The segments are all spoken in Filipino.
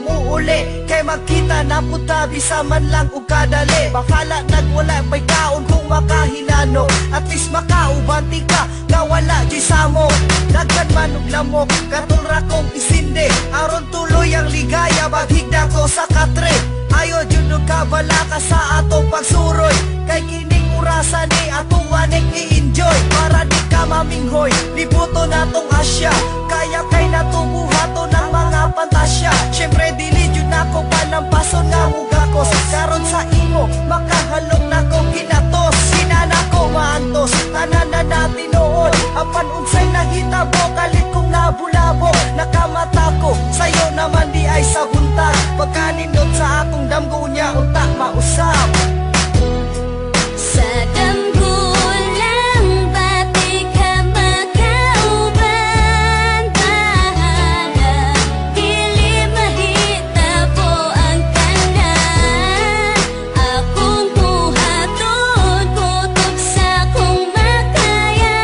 muuli, kay magkita na puta bisa man lang ug kadali. Bakala nagwala pa'y kaon kung makahinano, at least makaubanti ka nga wala di samo. Daghan man og lamok katulra kong isinde, aron tuloy ang ligaya maghigda ko sa katre. Ayo jud og kabala ka sa atong pagsuroy, kay kining orasan ni atong wanik i-enjoy. Para di ka maminghoy, libuto natong Asya, kaya kay natubuhato ng mga pantasya. Syempre dili jud nako palampason nga mugakos, karon sa imo makahalong nako ginatos. Sinana ko maantos, tanan na natin noon, apan unsay nahitabo kalit kong nabulabo. Nakamata ko sayo naman di ay sa buntag, pagkanindot sa akong damgo niya unta mausap. Sa damgo lang pati ka makauban, bahala dili mahitabo ang tanan. Akong buhaton kutob sa kung makaya,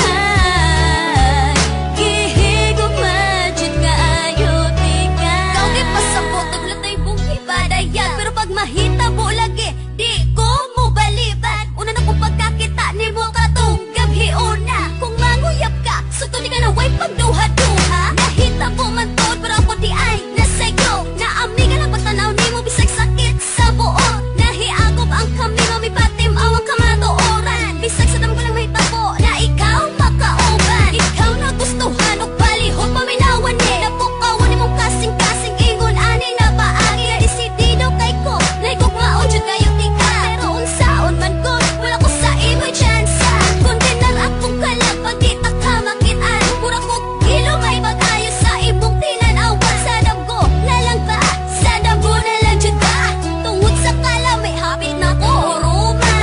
ay gihigog majud kaayo tika. Kau di pasabot og latay bungki badaya, pero pag mahitabo lagi di ko mo balibad. Una na kung pagkakita ni mo katong gabhiuna, kung manguyap ka sugto di ka na way pagduha-duha. Nahitabo man tod pero ako di ay nasayo, naami ka lang pagtanaw ni mo bisag sakit sa buot. Nahiagop ang kami mamipatim awang kamatooran, bisag sa damo ko lang mahitabo na ikaw makauban. Ikaw na gustuhan og balihog paminawan ni, napukawan ni mong kasing-kasing ingon ani na paagi. Desidido kay ko naigog maon jud kayo tika, pero unsaon man gud wala ko sa imo'y tsansa. Kondenar akong kalag pag di ta ka makitaan, pura ko kilo may bagayo sa imong tinanawan. Sa damgo na lang ba, sa damgo na lang jud ba, tungod sa kala may hapit na ko ruma.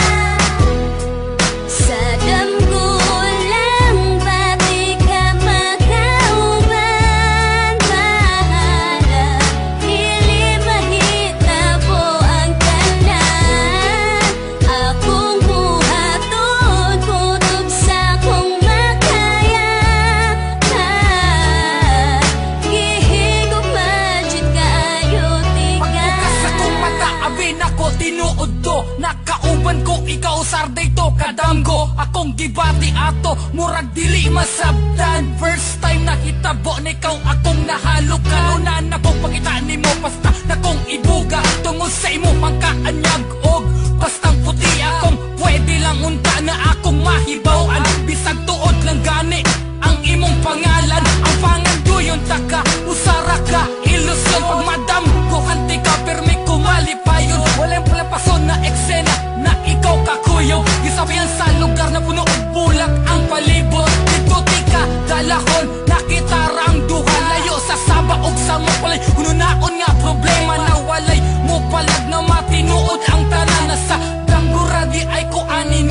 Sa damgo lang pati ka makauban, bahala dili mahitabo ang tanan. Akong buhaton kutob sa kung makaya, ay gihigog majud kaayo tika. Pagbukas sa kong mata, abin ako tinuod to, nakauban ko ikaw sarday to kadamgo. Akong gibati ato, murag dili masabtan. First time nakitabo ni ikaw akong nahalukan. Una na kong pagkita ni mo basta na kong ibuga, tungod sa imo pangkaanyag og bastang puti akong pwede lang unta na akong mahibawan. Bisag tuod lang gani ang imong pangalan, ang panganduyon taka usara ka ilusyon. Pag madam ko hanti ka permi kumalipayon, walang palapason na eksena na ikaw kakuyog. Gisabihan sa lugar na puno og bulak ang palibot, dito tika dalahon nakita rang duha. Layo sa saba og sa mapalay, hununaon nga problema na walay mo palag na matinuod ang tanan. Nasa danggura di ay ko ani